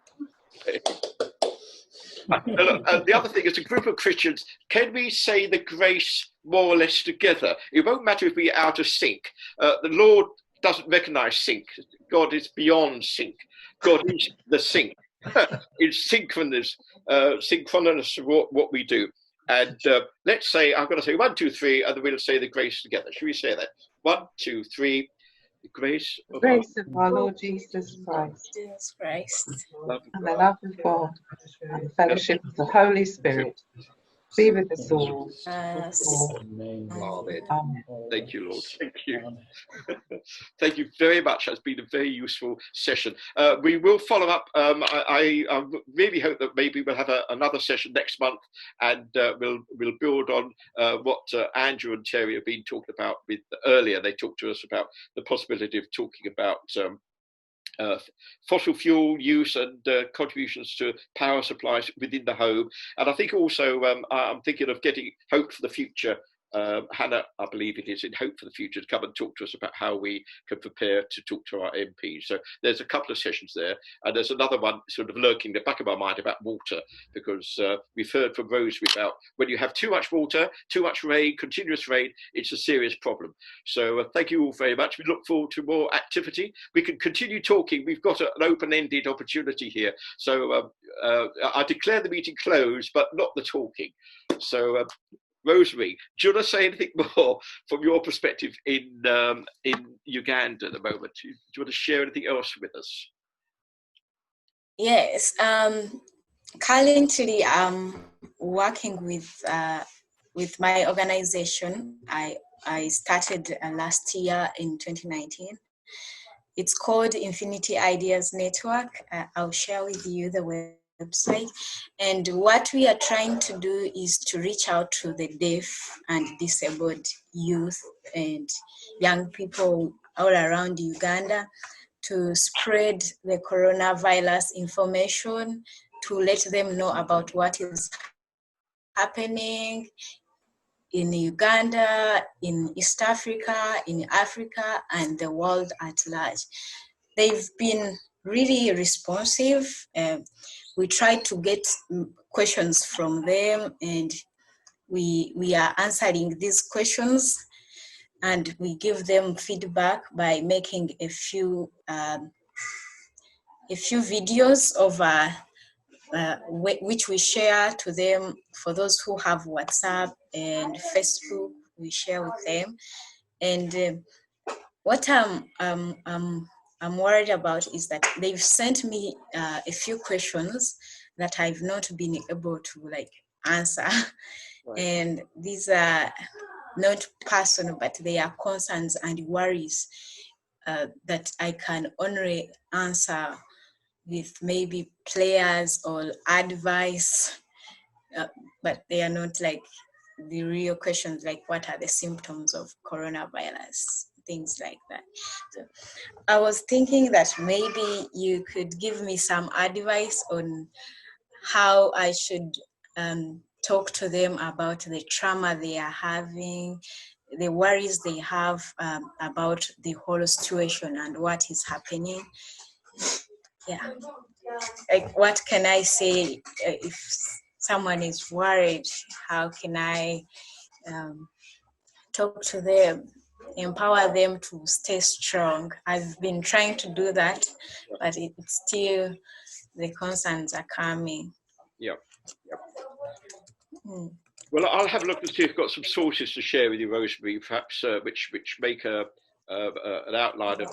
The other thing is, a group of Christians, can we say the grace more or less together? It won't matter if we're out of sync. The Lord doesn't recognize sync. God is beyond sync. God is the sync. It's synchronous of what we do. And let's say, I'm going to say 1, 2, 3, and then we'll say the grace together. Should we say that? 1, 2, 3. The grace of our Lord Jesus Christ, Jesus Christ, and the love of God, and the fellowship of the Holy Spirit be with us all. Amen. Amen. Thank you, Lord. Thank you. Thank you very much. It's been a very useful session. We will follow up. I really hope that maybe we'll have another session next month, and we'll build on what Andrew and Terry have been talking about with earlier. They talked to us about the possibility of talking about fossil fuel use and contributions to power supplies within the home. And I think also I'm thinking of getting Hope for the Future. Hannah, I believe it is, in Hope for the Future, to come and talk to us about how we can prepare to talk to our MPs. So there's a couple of sessions there, and there's another one sort of lurking in the back of my mind about water, because we've heard from Rosemary about when you have too much water, too much rain, continuous rain, it's a serious problem. So thank you all very much. We look forward to more activity. We can continue talking. We've got an open-ended opportunity here. So I declare the meeting closed, but not the talking. So Rosemary, do you want to say anything more from your perspective in Uganda at the moment? Do you want to share anything else with us? Yes. Currently, I'm working with my organization. I started last year in 2019. It's called Infinity Ideas Network. I'll share with you the website. And what we are trying to do is to reach out to the deaf and disabled youth and young people all around Uganda to spread the coronavirus information, to let them know about what is happening in Uganda, in East Africa, in Africa, and the world at large. They've been really responsive. We try to get questions from them, and we are answering these questions, and we give them feedback by making a few videos of which we share to them. For those who have WhatsApp and Facebook, we share with them. And what I'm worried about is that they've sent me a few questions that I've not been able to answer. Right. And these are not personal, but they are concerns and worries that I can only answer with maybe players or advice, but they are not the real questions, like what are the symptoms of coronavirus, things like that. So I was thinking that maybe you could give me some advice on how I should talk to them about the trauma they are having, the worries they have about the whole situation and what is happening. Yeah, what can I say if someone is worried? How can I talk to them, empower them to stay strong? I've been trying to do that, but it's still, the concerns are coming. Yep. Well, I'll have a look and see if I've got some sources to share with you, Rosemary, perhaps which make an outline of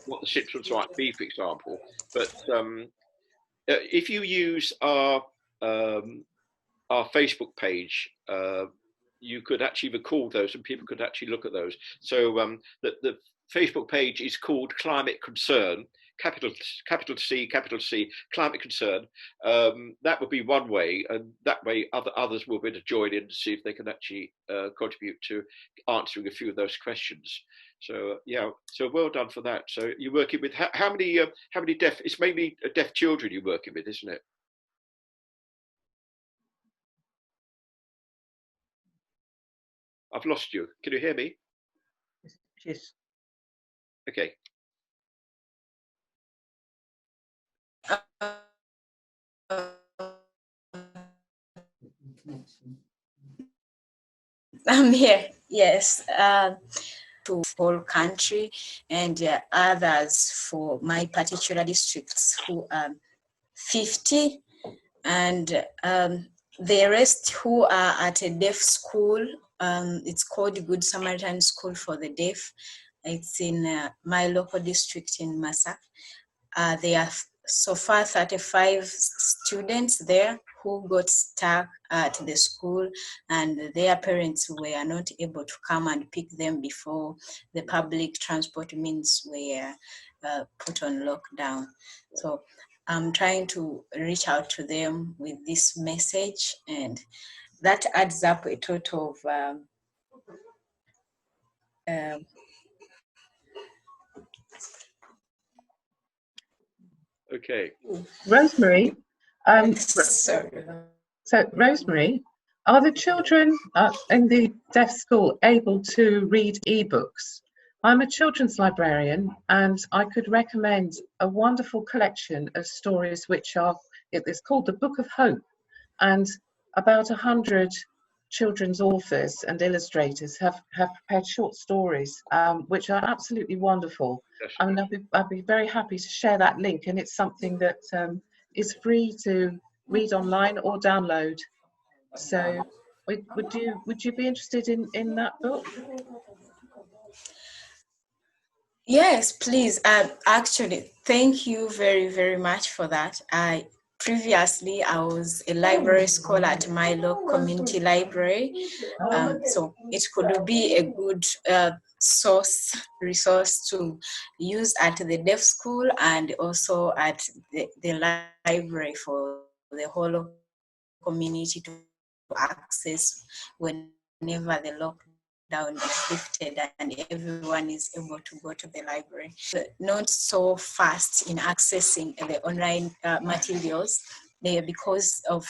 what the symptoms might be, for example. But if you use our Facebook page, you could actually record those, and people could actually look at those. So the Facebook page is called Climate Concern, capital C, climate concern. That would be one way, and that way others will be able to join in to see if they can actually contribute to answering a few of those questions. So yeah, so well done for that. So you're working with how many deaf? It's mainly deaf children you're working with, isn't it? I've lost you. Can you hear me? Yes. Okay. I'm here, yes, to whole country, and others for my particular districts who are 50, and the rest who are at a deaf school. It's called Good Samaritan School for the Deaf. It's in my local district in Masaka. There are so far 35 students there who got stuck at the school, and their parents were not able to come and pick them before the public transport means were put on lockdown. So I'm trying to reach out to them with this message, and that adds up a total of Okay. Rosemary, sorry. so Rosemary, are the children in the deaf school able to read ebooks? I'm a children's librarian, and I could recommend a wonderful collection of stories which are, it's called The Book of Hope, and about 100 children's authors and illustrators have prepared short stories, which are absolutely wonderful. Yes. I mean, I'd be very happy to share that link, and it's something that is free to read online or download. So would you be interested in that book? Yes, please. Actually, thank you very, very much for that. Previously, I was a library scholar at my local community library. So it could be a good resource to use at the deaf school and also at the library for the whole community to access whenever the lockdown is lifted and everyone is able to go to the library. Not so fast in accessing the online materials because of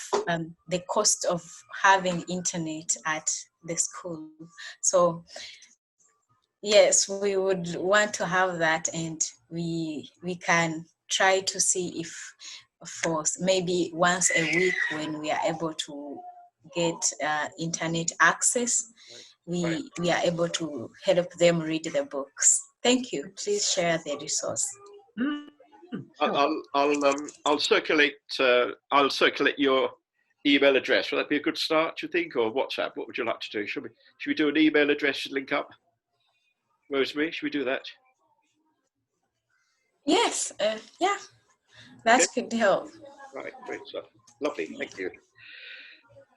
the cost of having internet at the school. So yes, we would want to have that, and we can try to see if for maybe once a week when we are able to get internet access, we are able to help them read the books. Thank you. Please share the resource. Sure. I'll circulate your email address. Will that be a good start, do you think, or WhatsApp? What would you like to do? Should we do an email address link up? Rosemary, should we do that? Yes, yeah, that could help. Right, great stuff. Lovely, thank you.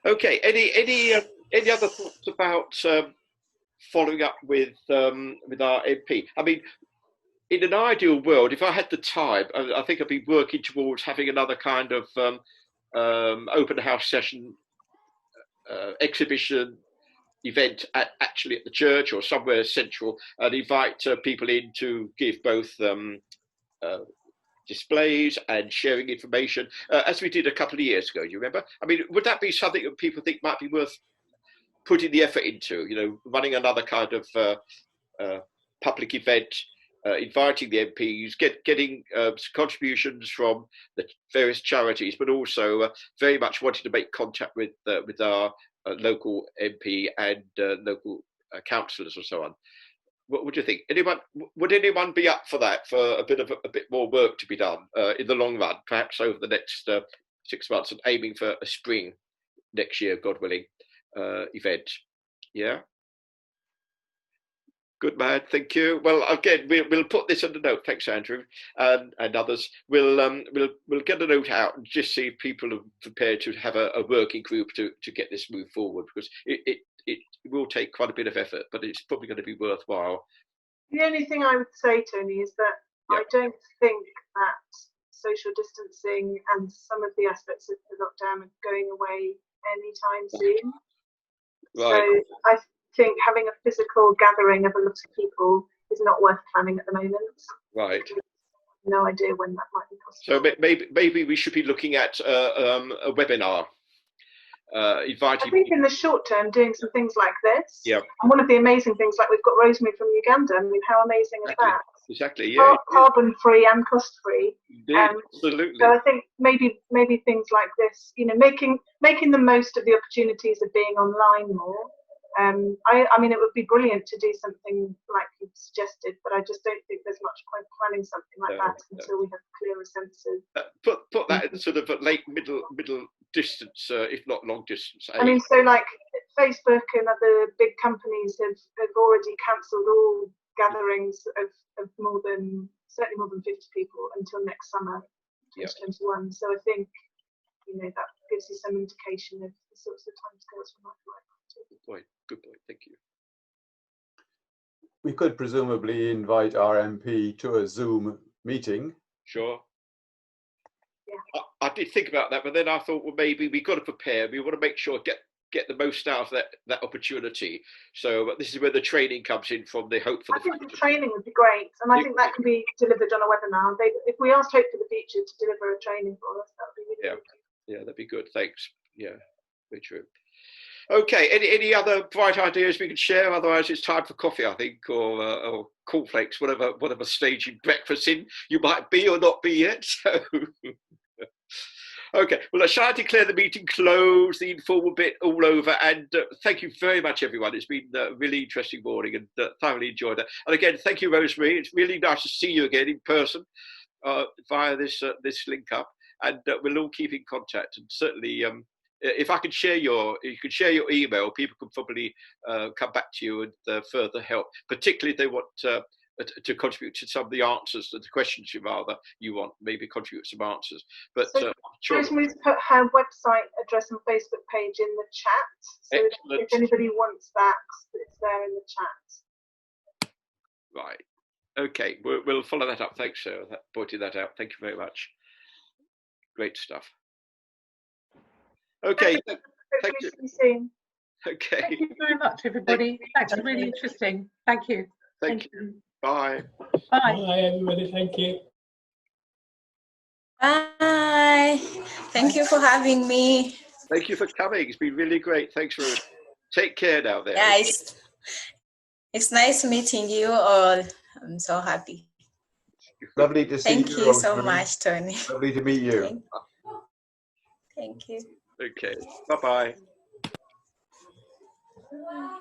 Okay, any other thoughts about following up with our MP? I mean, in an ideal world, if I had the time, I think I'd be working towards having another kind of open house session, exhibition, event actually at the church or somewhere central, and invite people in to give both displays and sharing information, as we did a couple of years ago. Do you remember? I mean, would that be something that people think might be worth putting the effort into? You know, running another kind of public event, inviting the MPs, getting contributions from the various charities, but also very much wanting to make contact with our local MP and local councillors and so on. What do you think? Would anyone be up for that? For a bit more work to be done in the long run, perhaps over the next 6 months, and aiming for a spring next year, God willing, event. Yeah. Good man, thank you. Well, again, we'll put this in the note. Thanks, Andrew, and others. We'll get a note out and just see if people are prepared to have a working group to get this moved forward, because it will take quite a bit of effort, but it's probably going to be worthwhile. The only thing I would say, Tony, is that I don't think that social distancing and some of the aspects of the lockdown are going away anytime soon. Right. So I think having a physical gathering of a lot of people is not worth planning at the moment. Right. No idea when that might be possible. So maybe we should be looking at a webinar. Inviting I think in the short term, doing some things like this. Yeah. And one of the amazing things, like we've got Rosemary from Uganda. I mean, how amazing is that? Exactly. Yeah. Carbon free and cost free. Absolutely. So I think maybe things like this, you know, making the most of the opportunities of being online more. I mean, it would be brilliant to do something like you suggested, but I just don't think there's much point planning something like that until we have clearer sense of. Put that in sort of a late middle distance, if not long distance. I mean, so like Facebook and other big companies have already cancelled all gatherings of certainly more than 50 people until next summer, 2021. So I think, you know, that gives you some indication of the sorts of timescales we might like. Good point. Thank you. We could presumably invite our MP to a Zoom meeting. Sure. Yeah. I did think about that, but then I thought, well, maybe we've got to prepare. We want to make sure get the most out of that opportunity. So this is where the training comes in from. The hope for I think the training would be great, and I think that can be delivered on a webinar. If we asked Hope for the Future to deliver a training for us, that would be really good. Yeah, that'd be good. Thanks. Yeah, very true. Okay, any other bright ideas we could share? Otherwise, it's time for coffee, I think, or cornflakes, whatever stage in breakfast in you might be or not be yet. So, okay, well, shall I declare the meeting closed, the informal bit all over, and thank you very much, everyone. It's been a really interesting morning and thoroughly enjoyed it. And again, thank you, Rosemary. It's really nice to see you again in person via this link up, and we'll all keep in contact. And certainly, if I could share you could share your email, people could probably come back to you and further help, particularly if they want to contribute to some of the answers to the questions you want, maybe contribute some answers. But so sure. Rosemary's put her website address and Facebook page in the chat. So if anybody wants that, it's there in the chat. Right. Okay, we'll follow that up. Thanks, Sarah, for pointing that out. Thank you very much. Great stuff. Okay. Thank you. See you soon. Okay. Thank you very much, everybody. That's really interesting. Thank you. Thank you. Bye. Bye. Bye, everybody. Thank you. Bye. Thank you for having me. Thank you for coming. It's been really great. Thanks for. Take care now. There. Yeah, it's nice meeting you all. I'm so happy. Lovely to see you. Thank you so much, Tony. Lovely to meet you. Thank you. Okay. Bye-bye. Bye.